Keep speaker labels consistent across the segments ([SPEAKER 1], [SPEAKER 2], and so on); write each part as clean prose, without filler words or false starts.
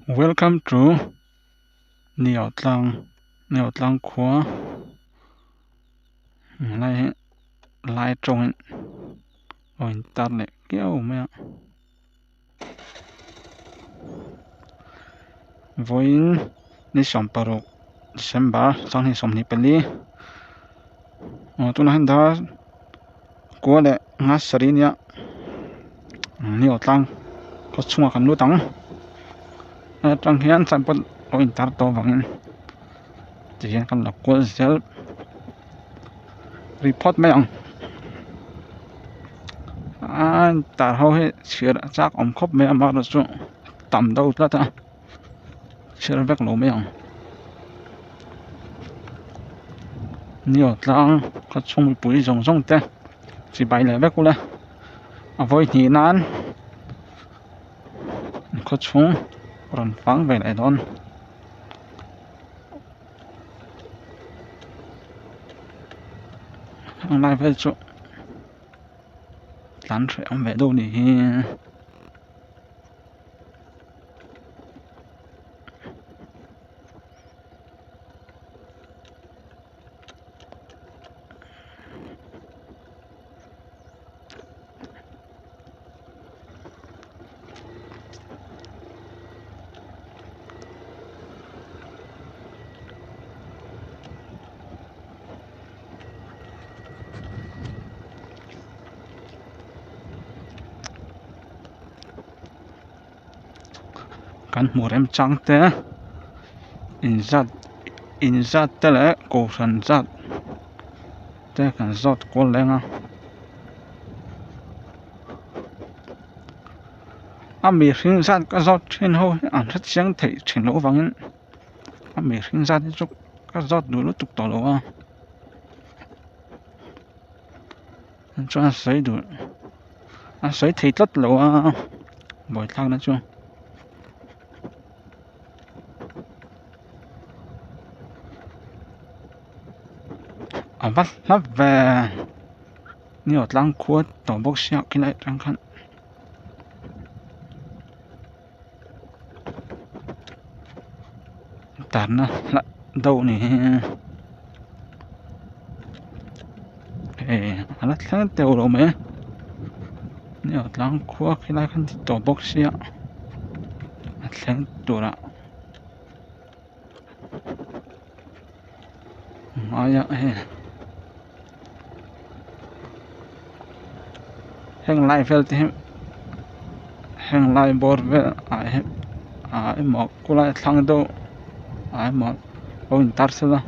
[SPEAKER 1] Welcome to Niao Tlang Khua lai trong in tar le kêu mẹ voin ni som parok December sang ni som ni peli tu na da ko le nga sari nia Niao Tlang có chunga kan lu tang tang hian san pot in tar to wangin ti hian kan la ko zel report mai ang tar ho he chir chak om khop me ama ro chu tam do la ta chir vek lo me ang Niao Tlang có chung pui rong rong te chỉ bai le vek ula avoid ni nan có chung ron phang về lại đón hôm nay về chỗ lán trẻ ông về đâu nhỉ kan hmu rem chang te in zat te le ko san zat te kan zot ko lenga mi hring zat ka zot thin ho an that chiang thei thin lo wangin mi hring zat chu ka zot du lu tuk to lo a chuan sei du sei thei tlat lo a boi thlang na chu bắt lắp về Niao Tlang Khua tổ bốc xẹo cái này trắng khăn tán là đâu nè là thằng tiêu rồi mấy Niao Tlang Khua cái này khăn tổ bốc xẹo thằng tổ là mà ya hang lai fel te hang lai bor ve ai mo ko lai thang do ai mo in tar se la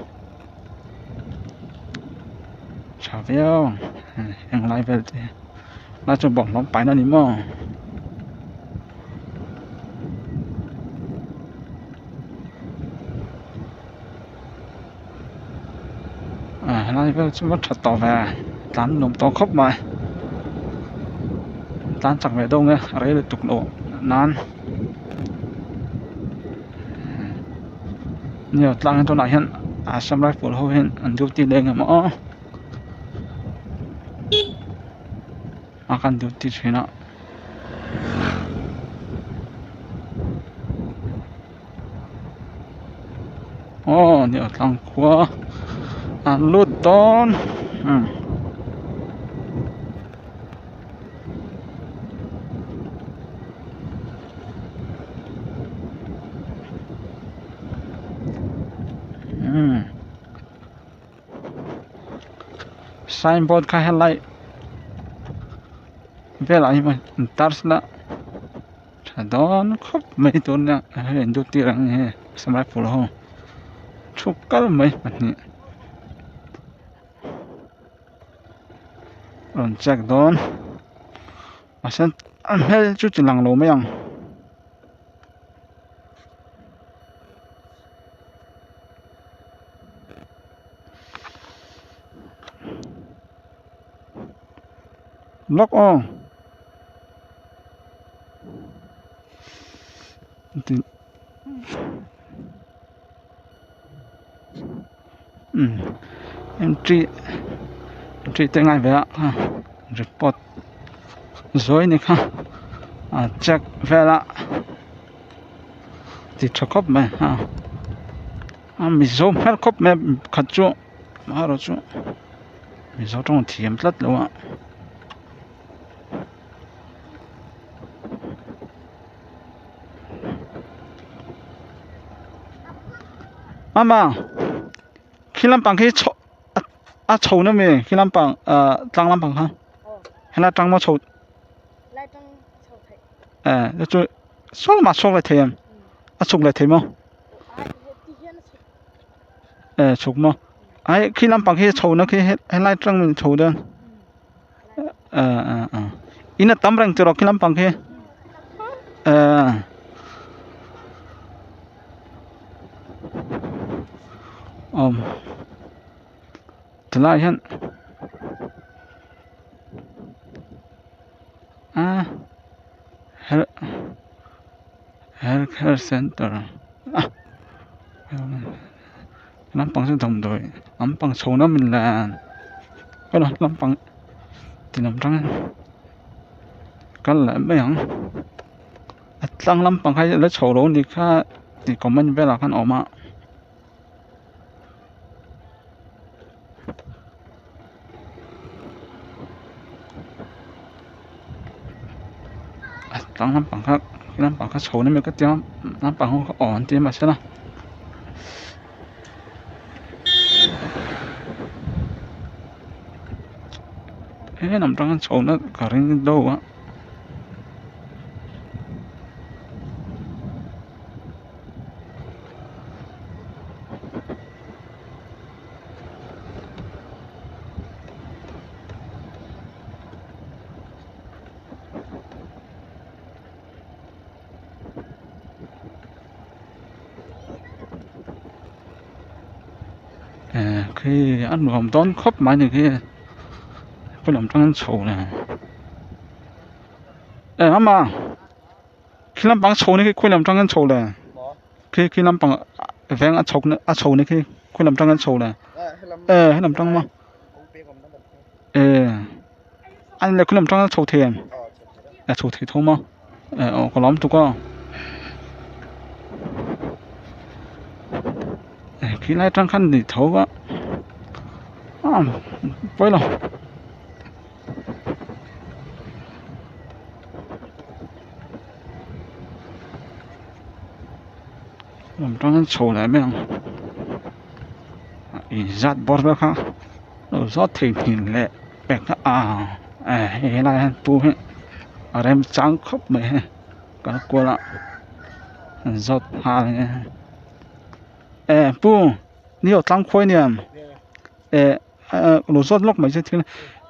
[SPEAKER 1] chaveo hang lai fel te na cho bong lom pai na ni mo lai fel chu mất thật to về tán nôm to khóc mà tán chẳng về đâu nghe đấy là tục độ nan Niao Tlang tôi lại hiện Assam Rifle ho hiện anh duty lên mà akan duty china Niao Tlang Khua anh lút ton signboard ka helai về lại mà tars la chadon khop mấy tuần nè hiện du ti rang he samai phul ho chukal mấy mani ron check don asan an hel chu chilang lo mayang lock on entry te ngai ve report zoi ni kha check ve la thì cho khóc mày mình giấu hết khóc mẹ khát chú mà rồi chú mình giấu trong thiềm rất luôn ạ mama khi làm bằng khi chậu chậu nữa mày khi làm bằng trăng làm bằng ha hay là trăng mà chậu chú số mà số lại thiềm chậu lại thiềm không chậu mà ai khi làm bằng khi chậu nó khi hay lại trăng mình chậu đơn ina tamrang tu rock lampang ke telah yan health center lampang sen thom doi lampang chona min la lo lampang tinam rang kan la me yang atlang lampang khai la cholo ni kha ti comment bela kan oma atlang lampang kha chona me ka tiam lampang ho on ti ma sala nằm trong cái chỗ nó cả riêng đâu á khi ăn gồm đón khóc mãi như kia cái nằm trong cái chỗ này mà khi làm bằng chỗ này khi làm trong cái chỗ này khi làm bằng vén ăn chỗ này khi làm trong cái chỗ này hay làm trong mà anh là khi làm trong cái chỗ thiền chỗ thiền thôi mà có lắm tụi con khi lại trong khăn thì thấu quá quay lòng làm trong cái chỗ này mấy ông giặt bọt ra khá rồi giót thì lẹ bẹt cái này tu hết em trắng khóc mày cả qua lại giót hà pu nhiều trắng khôi nè lô giót lóc mày chứ thế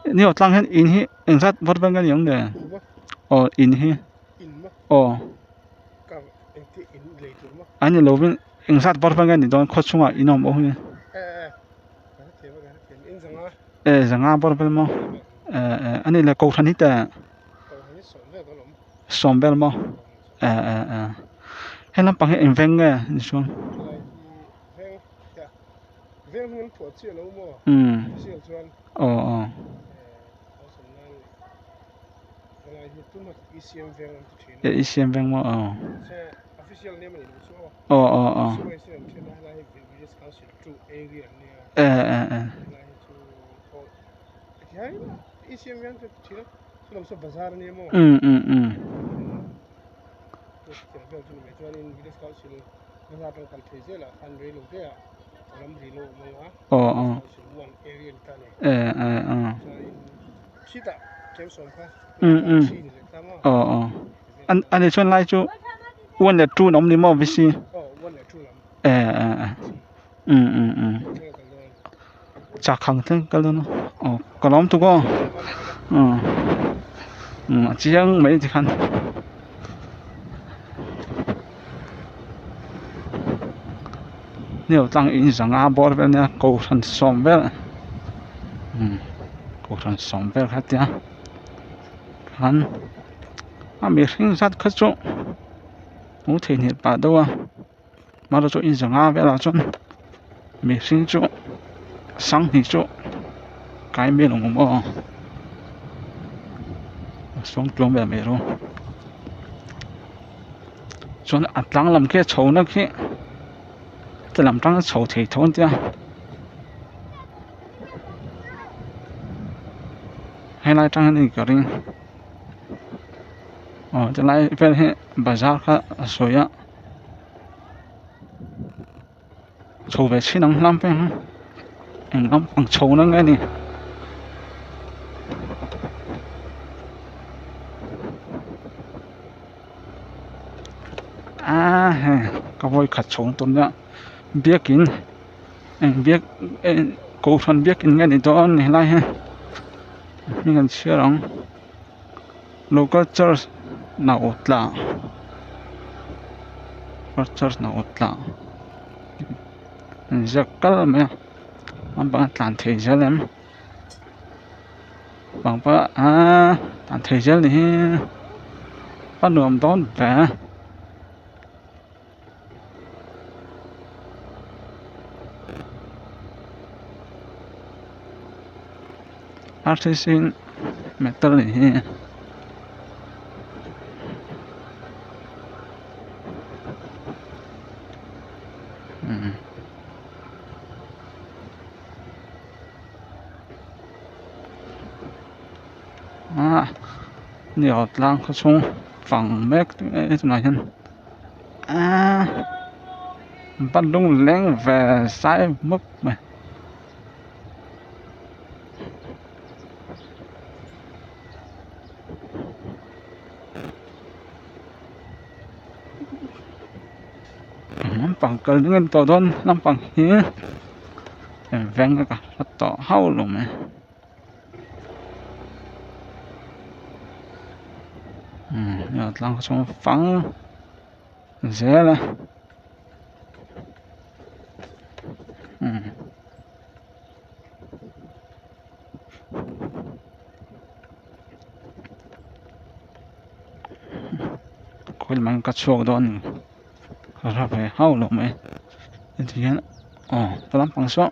[SPEAKER 1] nhiều trắng hết in hi giặt bọt bên cái gì nè in hi anh lô bên giặt bọt bên cái gì đó khó chung à in ông bông rằng bọt bên mà anh là cầu thần hít xóm bên mà hay làm bằng cái veng nghe đi xuống ICM veng mà anh ấy chuyên lại chú uốn là chú nóng đi mà vì gì chắc khẳng thế cái đó có lắm tụi con chỉ ăn mấy thì khăn nhiều tăng in rằng bỏ bên này cầu thần xóm bên cầu thần xóm bên khác nha khăn mình sinh rất khất trọng muốn thể hiện bản đâu mà nó cho in rằng bên là chọn mình sinh trọng sáng thì chỗ cái bên là ngủ xuống chuông về mẹ luôn chuan a tlang lam khi chhona khi te lam tang chho thei thon tia helai tang ni ka ring te lai vel he bazar kha soya chho ve chinang lam pe eng lam pang chho na ngai ni he ka voi khat chhong ton ya biakin eng biak ko than biakin ngai ni ton ni lai he mi kan cherang local church na otla church na otla zakal me am ba tlan thei jalem bang pa tlan thei jal ni pa nuam don ba artisan metal ni ni otlang kha chung phang mek tu này hen bắt lung leng về sai mất mà bằng cái ngân tàu đôn năm bằng hía ven cả rất tỏ hao luôn mà giờ lang xong phẳng dễ là khối mang cắt chuột đôn ra về hao luôn mà thì hiện tôi làm bằng số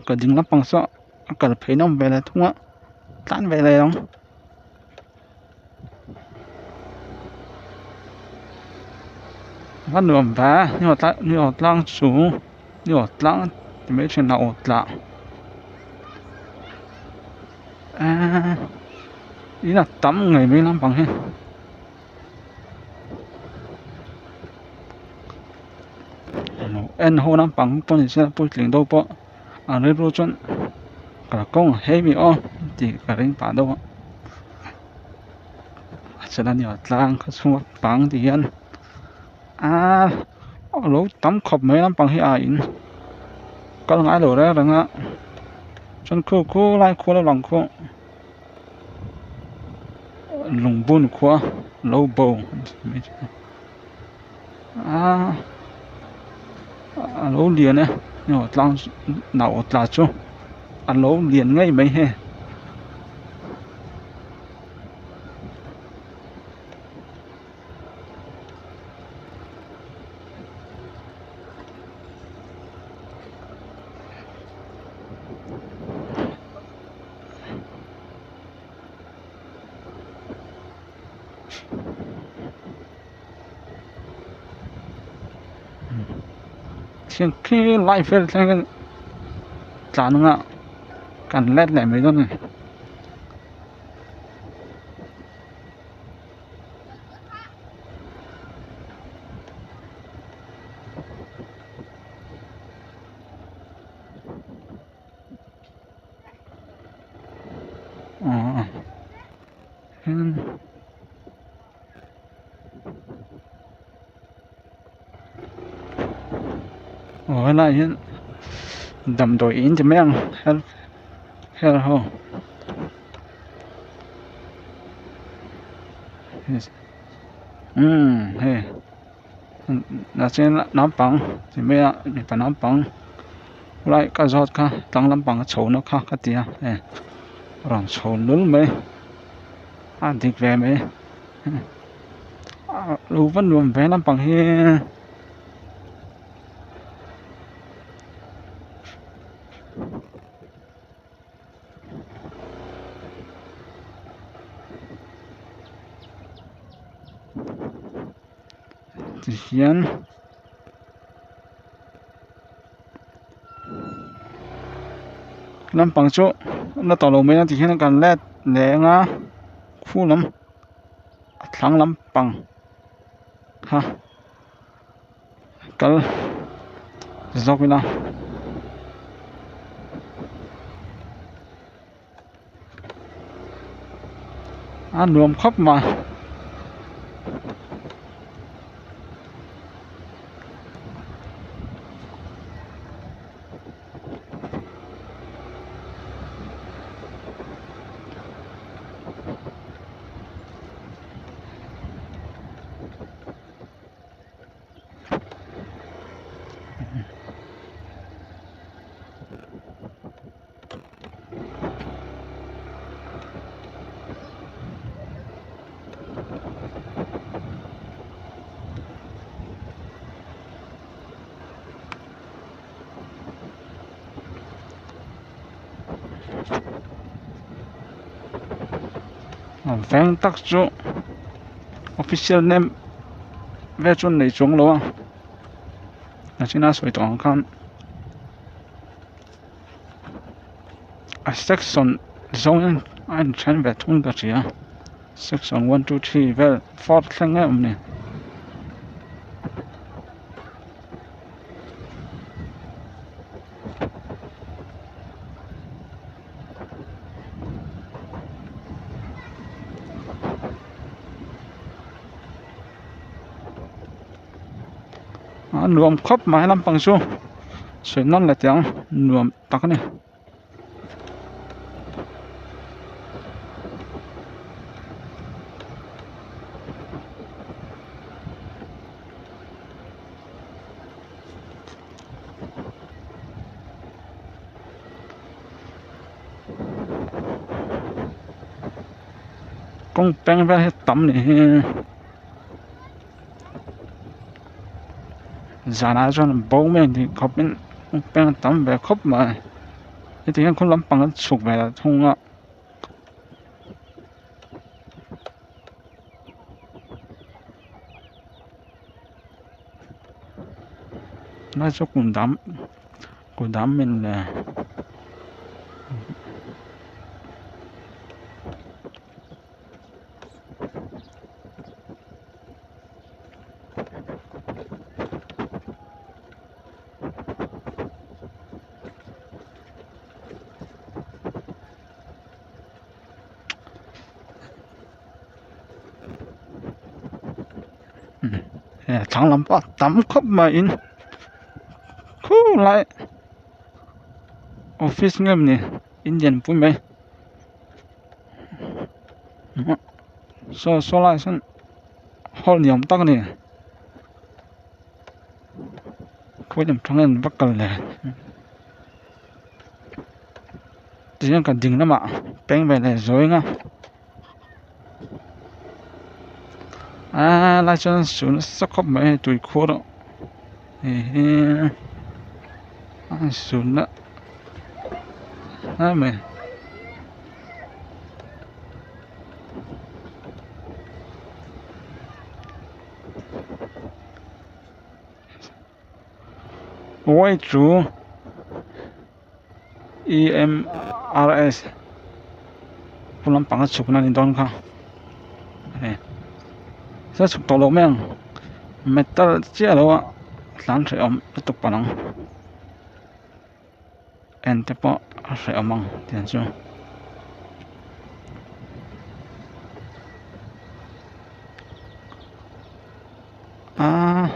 [SPEAKER 1] cái đinh làm bằng số cái phải nó về là thua tán về này không bắt đường về nhưng mà lang xuống nhưng mà lang thì mấy chuyện nào lạ ý là tắm ngày mới làm bằng hết en hồ làm bằng tôi thì sẽ bôi liền đâu bộ lấy rồi chọn cả công hay bị thì cả đến bản đâu sẽ là nhiều lang cái xuống bằng thì anh lỗ tắm khop mấy làm bằng hết in có ngái rồi đấy rằng á chân khu lại khu là lòng khu lùng bùn khu lâu bầu lỗ liền này nhưng mà lang nào là chú lỗ liền ngay mấy he hiện khi lại phải cái chán ngạ cần lét lại mấy con này lại hiện đầm đổi in thì mấy anh hello ho hey là trên nắm bằng thì mấy anh phải nắm bằng lại cái giọt cả tăng nắm bằng chấu nó khác cái gì rồi chấu lớn mấy ăn thịt về mấy lưu vẫn luôn về nắm bằng he hiền làm bằng chỗ nó tàu lầu mấy thì hiện cần led lẻ ngã khu lắm thắng lắm bằng ha cái dọc đi nào nuông khóc mà veng tắc chỗ official name về chỗ này chúng luôn là chỉ là soi tổng kan section zone anh chen về thung cái gì section 1 2 3 về 4 thằng em này nuông khóc mà làm bằng số soi non là tiếng nuông tắc này công beng về tắm này giờ nào cho bố mẹ thì có bên bên tắm về khóc mà thì tiếng không lắm bằng sụp về là không ạ nói cho cùng đám mình là thằng làm bắt tắm khóc mà in khu lại office ngầm nè Indian phụ mày so lại sân hol niệm tắc nè cuối điểm thằng em bắt cần là chỉ cần dừng nó mà bén về này rồi nghe lại cho xuống sắc khóc mấy tuổi khô đó xuống đó mày quay chủ EMRS không làm bằng chụp này đón không sẽ chụp tàu lỗ men metal chia lỗ lãng sẽ ôm tiếp tục bằng em tiếp bỏ sẽ ôm bằng tiền chưa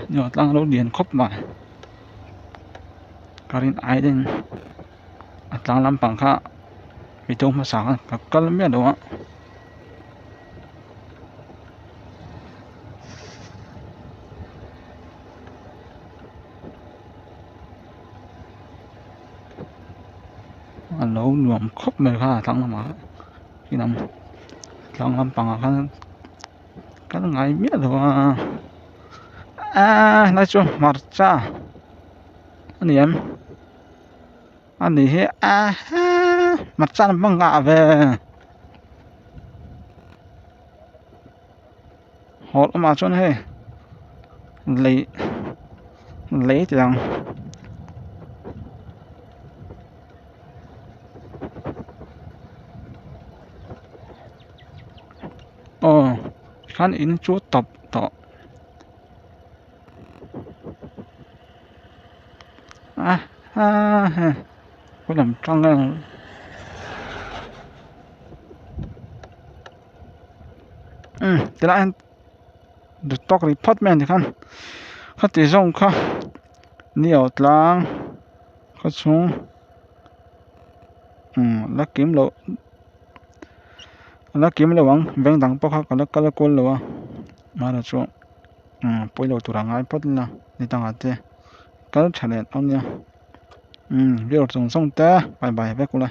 [SPEAKER 1] nhỏ tăng lỗ điện khóc mà karin aiden tăng làm bằng khác vì tôi mà sáng các cái miếng đó lỗ nhuộm khóc mày khá thằng mà khi nào thằng làm bằng cái ngày miếng đó nói chung mặt cha anh em anh ấy mặt cha nó ngã về họ mà cho này lấy thì rằng khán in chú tập tọ có làm trăng ra thế là anh được talk department thì khăn thì rong khá nhiều lang khá xuống lá kiếm lo wang veng dang po kha kala kol lo ma ra chu poilo tura ngai pot na ni tang ate kal chhalet on ya video chung song ta bye bye ve kula